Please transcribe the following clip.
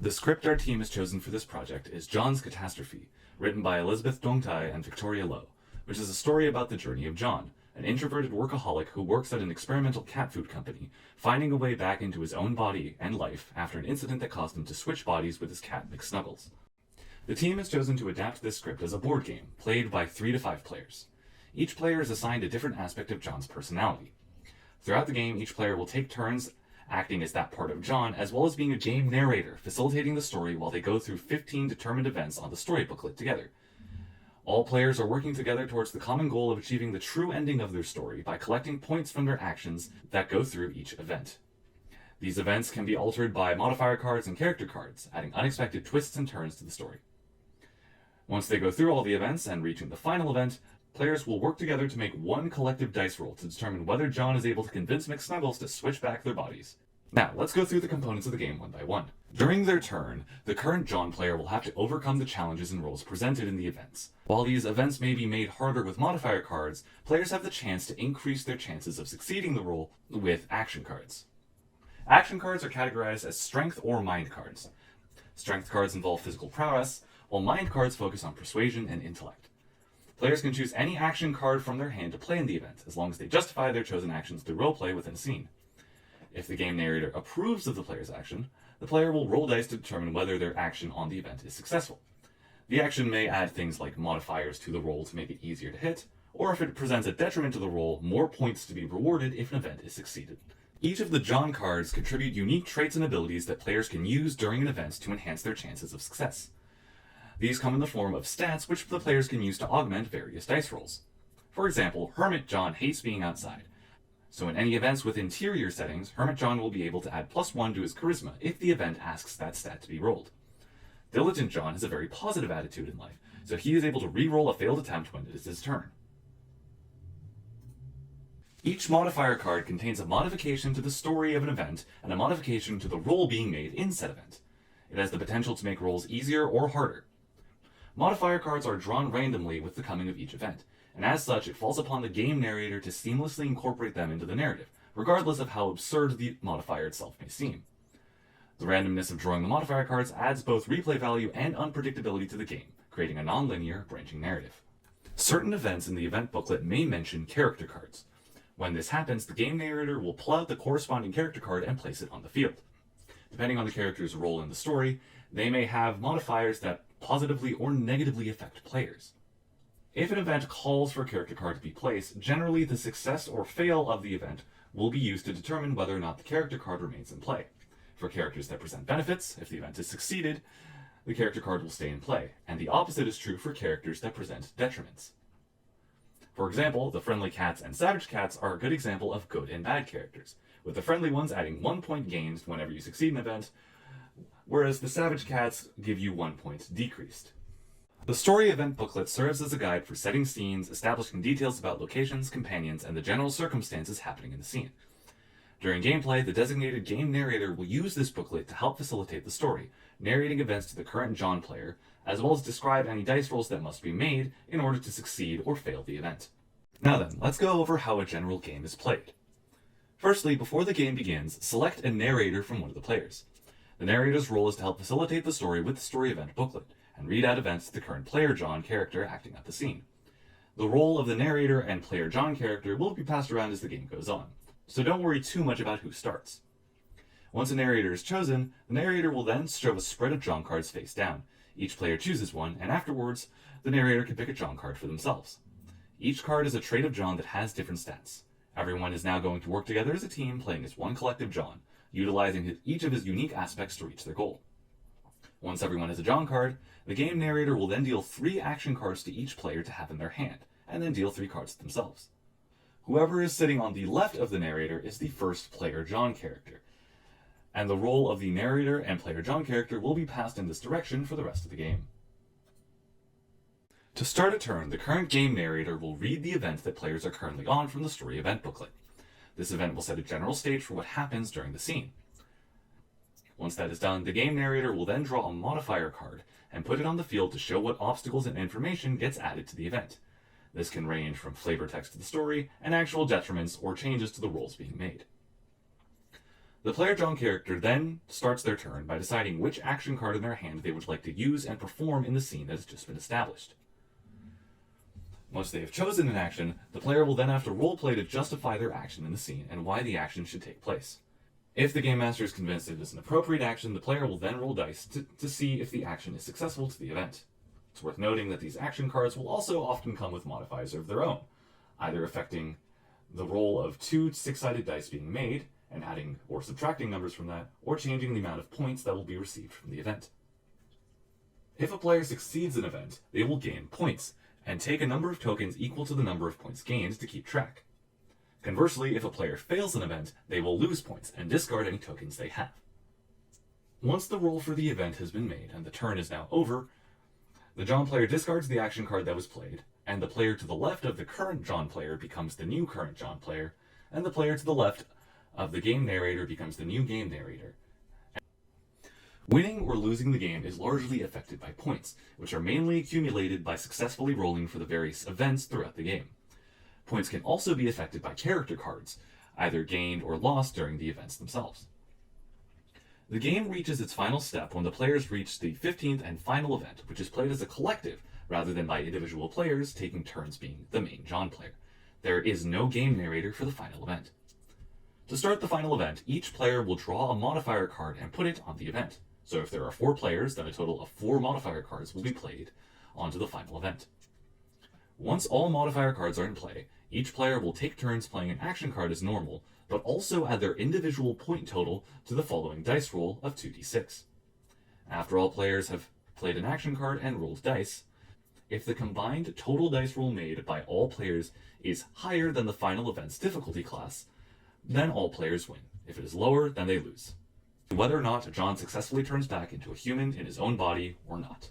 The script our team has chosen for this project is John's Cat-Astrophe, written by Elizabeth Dongtai and Victoria Lowe, which is a story about the journey of John, an introverted workaholic who works at an experimental cat food company, finding a way back into his own body and life after an incident that caused him to switch bodies with his cat McSnuggles. The team has chosen to adapt this script as a board game, played by 3 to 5 players. Each player is assigned a different aspect of John's personality. Throughout the game, each player will take turns acting as that part of John, as well as being a game narrator, facilitating the story while they go through 15 determined events on the story booklet together. All players are working together towards the common goal of achieving the true ending of their story by collecting points from their actions that go through each event. These events can be altered by modifier cards and character cards, adding unexpected twists and turns to the story. Once they go through all the events and reaching the final event, players will work together to make one collective dice roll to determine whether John is able to convince McSnuggles to switch back their bodies. Now, let's go through the components of the game one by one. During their turn, the current John player will have to overcome the challenges and roles presented in the events. While these events may be made harder with modifier cards, players have the chance to increase their chances of succeeding the role with action cards. Action cards are categorized as strength or mind cards. Strength cards involve physical prowess, while mind cards focus on persuasion and intellect. Players can choose any action card from their hand to play in the event, as long as they justify their chosen actions through roleplay within a scene. If the game narrator approves of the player's action, the player will roll dice to determine whether their action on the event is successful. The action may add things like modifiers to the roll to make it easier to hit, or if it presents a detriment to the roll, more points to be rewarded if an event is succeeded. Each of the John cards contribute unique traits and abilities that players can use during an event to enhance their chances of success. These come in the form of stats which the players can use to augment various dice rolls. For example, Hermit John hates being outside, so in any events with interior settings, Hermit John will be able to add +1 to his charisma if the event asks that stat to be rolled. Diligent John has a very positive attitude in life, so he is able to re-roll a failed attempt when it is his turn. Each modifier card contains a modification to the story of an event and a modification to the roll being made in said event. It has the potential to make rolls easier or harder. Modifier cards are drawn randomly with the coming of each event, and as such it falls upon the game narrator to seamlessly incorporate them into the narrative, regardless of how absurd the modifier itself may seem. The randomness of drawing the modifier cards adds both replay value and unpredictability to the game, creating a non-linear, branching narrative. Certain events in the event booklet may mention character cards. When this happens, the game narrator will pull out the corresponding character card and place it on the field. Depending on the character's role in the story, they may have modifiers that positively or negatively affect players. If an event calls for a character card to be placed, generally the success or fail of the event will be used to determine whether or not the character card remains in play. For characters that present benefits, if the event is succeeded, the character card will stay in play, and the opposite is true for characters that present detriments. For example, the friendly cats and savage cats are a good example of good and bad characters, with the friendly ones adding 1 point gained whenever you succeed an event, whereas the savage cats give you 1 point decreased. The story event booklet serves as a guide for setting scenes, establishing details about locations, companions, and the general circumstances happening in the scene. During gameplay, the designated game narrator will use this booklet to help facilitate the story, narrating events to the current John player, as well as describe any dice rolls that must be made in order to succeed or fail the event. Now then, let's go over how a general game is played. Firstly, before the game begins, select a narrator from one of the players. The narrator's role is to help facilitate the story with the story event booklet, and read out events to the current player John character acting at the scene. The role of the narrator and player John character will be passed around as the game goes on, so don't worry too much about who starts. Once a narrator is chosen, the narrator will then show a spread of John cards face down. Each player chooses one, and afterwards, the narrator can pick a John card for themselves. Each card is a trait of John that has different stats. Everyone is now going to work together as a team, playing as one collective John, utilizing each of his unique aspects to reach their goal. Once everyone has a John card, the game narrator will then deal 3 action cards to each player to have in their hand, and then deal 3 cards to themselves. Whoever is sitting on the left of the narrator is the first player John character, and the role of the narrator and player John character will be passed in this direction for the rest of the game. To start a turn, the current game narrator will read the event that players are currently on from the story event booklet. This event will set a general stage for what happens during the scene. Once that is done, the game narrator will then draw a modifier card and put it on the field to show what obstacles and information gets added to the event. This can range from flavor text to the story and actual detriments or changes to the rolls being made. The player John character then starts their turn by deciding which action card in their hand they would like to use and perform in the scene that has just been established. Once they have chosen an action, the player will then have to roleplay to justify their action in the scene and why the action should take place. If the game master is convinced it is an appropriate action, the player will then roll dice to see if the action is successful to the event. It's worth noting that these action cards will also often come with modifiers of their own, either affecting the roll of 2 6-sided dice being made, and adding or subtracting numbers from that, or changing the amount of points that will be received from the event. If a player succeeds an event, they will gain points, and take a number of tokens equal to the number of points gained to keep track. Conversely, if a player fails an event, they will lose points and discard any tokens they have. Once the roll for the event has been made and the turn is now over, the John player discards the action card that was played, and the player to the left of the current John player becomes the new current John player, and the player to the left of the game narrator becomes the new game narrator. Winning or losing the game is largely affected by points, which are mainly accumulated by successfully rolling for the various events throughout the game. Points can also be affected by character cards, either gained or lost during the events themselves. The game reaches its final step when the players reach the 15th and final event, which is played as a collective rather than by individual players taking turns being the main John player. There is no game narrator for the final event. To start the final event, each player will draw a modifier card and put it on the event. So if there are 4 players, then a total of 4 modifier cards will be played onto the final event. Once all modifier cards are in play, each player will take turns playing an action card as normal, but also add their individual point total to the following dice roll of 2d6. After all players have played an action card and rolled dice, if the combined total dice roll made by all players is higher than the final event's difficulty class, then all players win. If it is lower, then they lose. Whether or not John successfully turns back into a human in his own body or not.